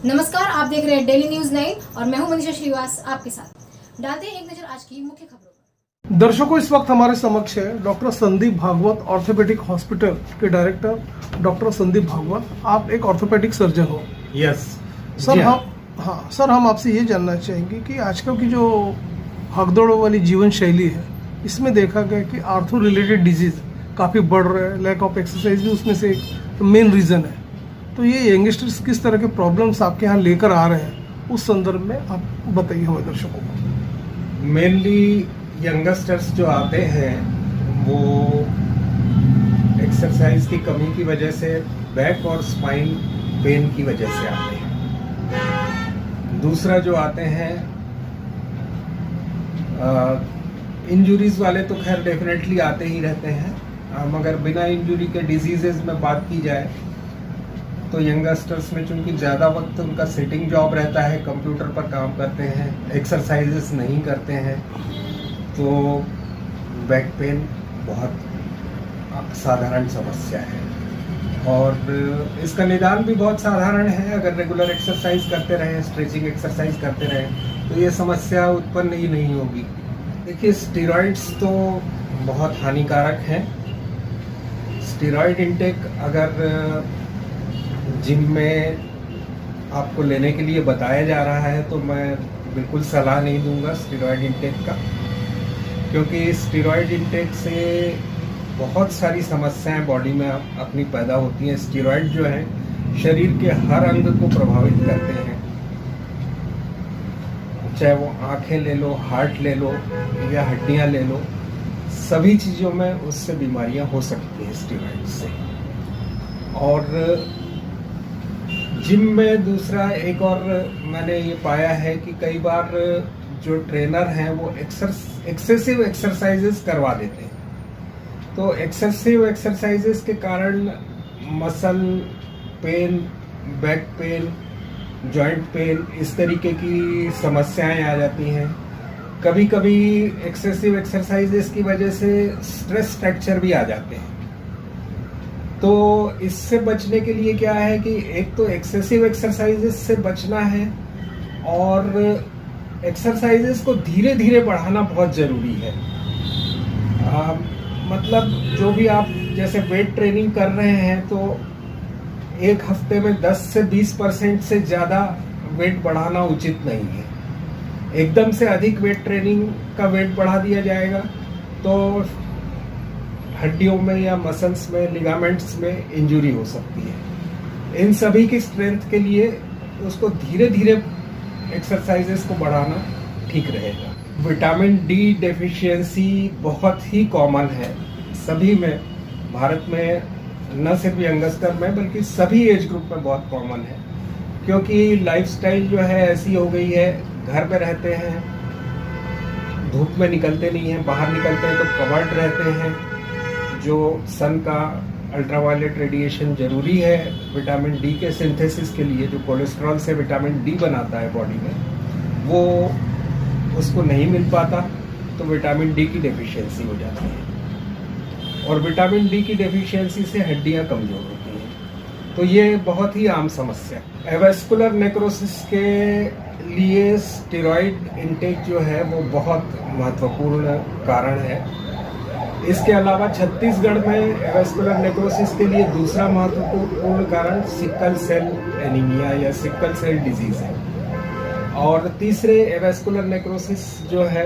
नमस्कार, आप देख रहे हैं डेली न्यूज 9 और मैं हूं मनीषा श्रीवास आपके साथ। डालते हैं एक नजर आज की मुख्य खबरों पर। दर्शकों, इस वक्त हमारे समक्ष है doctor Sandeep Bhagwat, orthopaedic hospital के डायरेक्टर डॉक्टर संदीप भागवत। आप एक ऑर्थोपेडिक सर्जन हो। यस सर, हम आपसे ये जानना चाहेंगे कि आजकल की जो भागदौड़ वाली जीवन शैली है, इसमें देखा गया कि आर्थो रिलेटेड डिजीज काफ़ी बढ़ रहे हैं। लैक ऑफ एक्सरसाइज भी उसमें से एक मेन रीज़न है। तो ये यंगस्टर्स किस तरह के प्रॉब्लम्स आपके यहाँ लेकर आ रहे हैं, उस संदर्भ में आप बताइए हमारे दर्शकों को। मेनली यंगस्टर्स जो आते हैं वो एक्सरसाइज की कमी की वजह से, बैक और स्पाइन पेन की वजह से आते हैं। दूसरा जो आते हैं इंजुरीज वाले, तो खैर डेफिनेटली आते ही रहते हैं। मगर बिना इंजुरी के डिजीजेज में बात की जाए तो यंगस्टर्स में चूंकि ज़्यादा वक्त उनका सिटिंग जॉब रहता है, कंप्यूटर पर काम करते हैं, एक्सरसाइजेस नहीं करते हैं, तो बैक पेन बहुत साधारण समस्या है। और इसका निदान भी बहुत साधारण है। अगर रेगुलर एक्सरसाइज करते रहें, स्ट्रेचिंग एक्सरसाइज करते रहें, तो ये समस्या उत्पन्न ही नहीं होगी। देखिए, स्टेरॉइड्स तो बहुत हानिकारक हैं। स्टेरॉइड इंटेक अगर जिम में आपको लेने के लिए बताया जा रहा है तो मैं बिल्कुल सलाह नहीं दूंगा स्टेरॉइड इंटेक का, क्योंकि स्टेरॉइड इंटेक से बहुत सारी समस्याएं बॉडी में अपनी पैदा होती हैं। स्टेरॉइड जो है शरीर के हर अंग को प्रभावित करते हैं, चाहे वो आंखें ले लो, हार्ट ले लो या हड्डियां ले लो, सभी चीज़ों में उससे बीमारियां हो सकती हैं स्टेरॉइड से। और जिम में दूसरा एक और मैंने ये पाया है कि कई बार जो ट्रेनर हैं वो एक्सेसिव एक्सरसाइजेस करवा देते हैं। तो एक्सेसिव एक्सरसाइजेस के कारण muscle pain, back pain, joint pain, इस तरीके की समस्याएं आ जाती हैं। कभी कभी एक्सेसिव एक्सरसाइजेस की वजह से स्ट्रेस फ्रैक्चर भी आ जाते हैं। तो इससे बचने के लिए क्या है कि एक तो एक्सेसिव एक्सरसाइजेस से बचना है, और एक्सरसाइजेस को धीरे धीरे बढ़ाना बहुत ज़रूरी है। मतलब जो भी आप जैसे वेट ट्रेनिंग कर रहे हैं, तो एक हफ्ते में 10 से 20% से ज़्यादा वेट बढ़ाना उचित नहीं है। एकदम से अधिक वेट ट्रेनिंग का वेट बढ़ा दिया जाएगा तो हड्डियों में या मसल्स में, लिगामेंट्स में इंजरी हो सकती है। इन सभी की स्ट्रेंथ के लिए उसको धीरे धीरे एक्सरसाइजेस को बढ़ाना ठीक रहेगा। विटामिन डी डेफिशिएंसी बहुत ही कॉमन है सभी में, भारत में न सिर्फ यंगस्टर में बल्कि सभी एज ग्रुप में बहुत कॉमन है, क्योंकि लाइफस्टाइल जो है ऐसी हो गई है, घर में रहते हैं, धूप में निकलते नहीं हैं, बाहर निकलते हैं तो कवर्ड रहते हैं। जो सन का अल्ट्रावायलेट रेडिएशन जरूरी है विटामिन डी के सिंथेसिस के लिए, जो कोलेस्ट्रॉल से विटामिन डी बनाता है बॉडी में, वो उसको नहीं मिल पाता, तो विटामिन डी की डेफिशिएंसी हो जाती है। और विटामिन डी की डेफिशिएंसी से हड्डियां कमजोर होती हैं। तो ये बहुत ही आम समस्या है। एवेस्कुलर नेक्रोसिस के लिए स्टेरॉइड इंटेक जो है वो बहुत महत्वपूर्ण कारण है। इसके अलावा छत्तीसगढ़ में एवेस्कुलर नेक्रोसिस के लिए दूसरा महत्वपूर्ण कारण सिकल सेल एनीमिया या सिकल सेल डिजीज है। और तीसरे एवेस्कुलर नेक्रोसिस जो है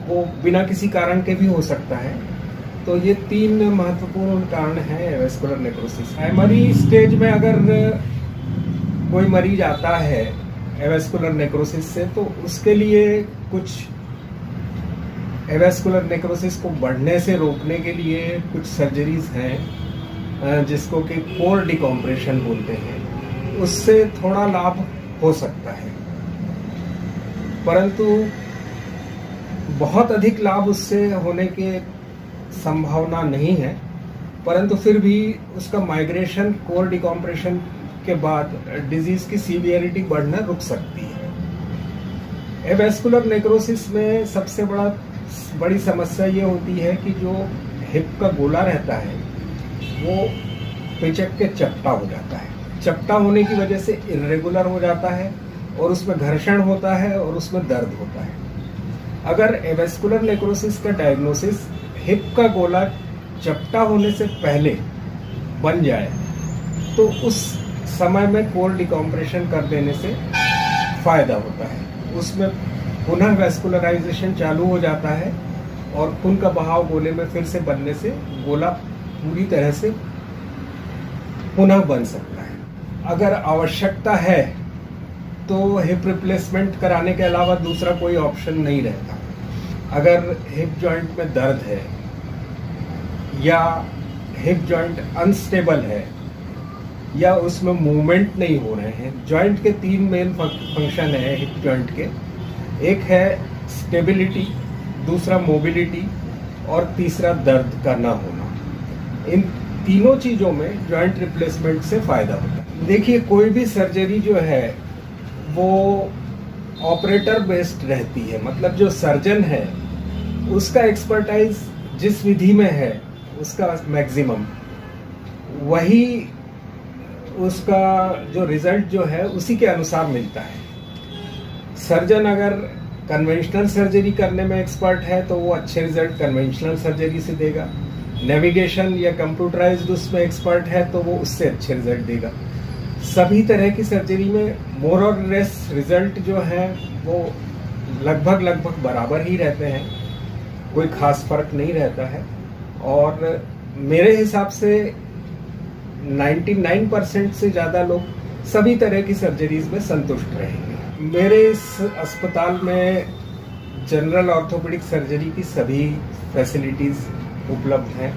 वो बिना किसी कारण के भी हो सकता है। तो ये 3 महत्वपूर्ण कारण हैं एवेस्कुलर नेक्रोसिस। प्राइमरी स्टेज में अगर कोई मरीज आता है एवेस्कुलर नेक्रोसिस से, तो उसके लिए कुछ एवेस्कुलर नेक्रोसिस को बढ़ने से रोकने के लिए कुछ सर्जरीज हैं जिसको कि कोर डिकम्प्रेशन बोलते हैं। उससे थोड़ा लाभ हो सकता है, परंतु बहुत अधिक लाभ उससे होने के संभावना नहीं है। परंतु फिर भी उसका माइग्रेशन कोर डिकम्प्रेशन के बाद डिजीज की सीवियरिटी बढ़ना रुक सकती है। एवेस्कुलर नेक्रोसिस में सबसे बड़ी समस्या ये होती है कि जो हिप का गोला रहता है वो पिचक के चपटा हो जाता है। चपटा होने की वजह से इरेगुलर हो जाता है और उसमें घर्षण होता है और उसमें दर्द होता है। अगर एवेस्कुलर नेक्रोसिस का डायग्नोसिस हिप का गोला चपटा होने से पहले बन जाए तो उस समय में कोर डिकम्प्रेशन कर देने से फायदा होता है। उसमें पुनः वेस्कुलराइजेशन चालू हो जाता है और खून का बहाव गोले में फिर से बनने से गोला पूरी तरह से पुनः बन सकता है। अगर आवश्यकता है तो हिप रिप्लेसमेंट कराने के अलावा दूसरा कोई ऑप्शन नहीं रहता। अगर हिप जॉइंट में दर्द है या हिप जॉइंट अनस्टेबल है या उसमें मूवमेंट नहीं हो रहे हैं, जॉइंट के 3 मेन फंक्शन है हिप जॉइंट के। एक है स्टेबिलिटी, दूसरा मोबिलिटी और तीसरा दर्द का ना होना। इन तीनों चीज़ों में जॉइंट रिप्लेसमेंट से फ़ायदा होता है। देखिए, कोई भी सर्जरी जो है वो ऑपरेटर बेस्ड रहती है, मतलब जो सर्जन है उसका एक्सपर्टाइज जिस विधि में है उसका मैक्सिमम, वही उसका जो रिजल्ट जो है उसी के अनुसार मिलता है। सर्जन अगर कन्वेंशनल सर्जरी करने में एक्सपर्ट है तो वो अच्छे रिजल्ट कन्वेंशनल सर्जरी से देगा। नेविगेशन या कंप्यूटराइज्ड उसमें एक्सपर्ट है तो वो उससे अच्छे रिजल्ट देगा। सभी तरह की सर्जरी में मोर और लेस रिजल्ट जो है वो लगभग बराबर ही रहते हैं, कोई खास फर्क नहीं रहता है। और मेरे हिसाब से 99% से ज़्यादा लोग सभी तरह की सर्जरीज में संतुष्ट रहेंगे। मेरे इस अस्पताल में जनरल ऑर्थोपेडिक सर्जरी की सभी फैसिलिटीज़ उपलब्ध हैं,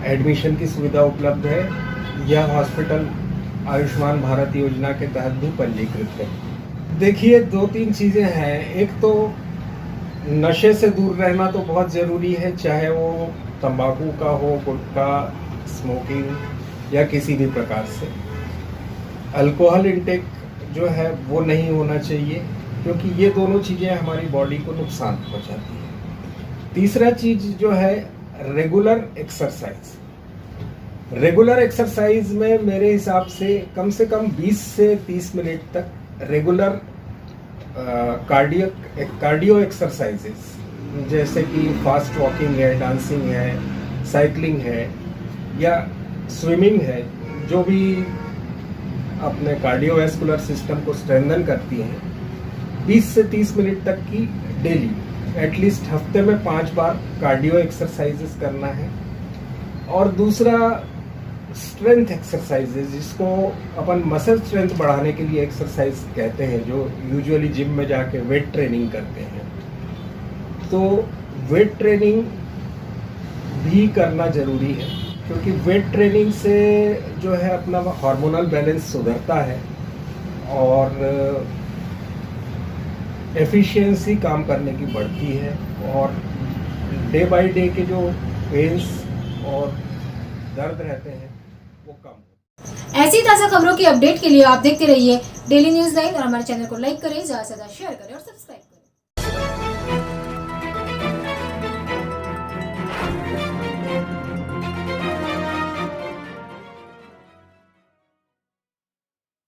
एडमिशन की सुविधा उपलब्ध है। यह हॉस्पिटल आयुष्मान भारत योजना के तहत भी पंजीकृत है। देखिए, 2-3 चीज़ें हैं। एक तो नशे से दूर रहना तो बहुत ज़रूरी है, चाहे वो तंबाकू का हो, गुटखा, स्मोकिंग या किसी भी प्रकार से। अल्कोहल इंटेक जो है वो नहीं होना चाहिए, क्योंकि ये दोनों चीज़ें हमारी बॉडी को नुकसान पहुंचाती है। तीसरा चीज़ जो है रेगुलर एक्सरसाइज। रेगुलर एक्सरसाइज में मेरे हिसाब से कम 20 से 30 मिनट तक रेगुलर कार्डियो एक्सरसाइजेस, जैसे कि फास्ट वॉकिंग है, डांसिंग है, साइकिलिंग है या स्विमिंग है, जो भी अपने कार्डियोवैस्कुलर सिस्टम को स्ट्रेंथन करती हैं, 20 से 30 मिनट तक की डेली एटलीस्ट हफ्ते में 5 बार कार्डियो एक्सरसाइजेस करना है। और दूसरा स्ट्रेंथ एक्सरसाइजेज, जिसको अपन मसल स्ट्रेंथ बढ़ाने के लिए एक्सरसाइज कहते हैं, जो यूजुअली जिम में जाके वेट ट्रेनिंग करते हैं। तो वेट ट्रेनिंग भी करना जरूरी है, क्योंकि वेट ट्रेनिंग से जो है अपना हार्मोनल बैलेंस सुधरता है और एफिशिएंसी काम करने की बढ़ती है और डे बाय डे के जो पेन्स और दर्द रहते हैं वो कम। ऐसी ताज़ा खबरों की अपडेट के लिए आप देखते रहिए डेली न्यूज़ 9 और हमारे चैनल को लाइक करें, ज़्यादा से ज़्यादा शेयर करें और सब्सक्राइब करें।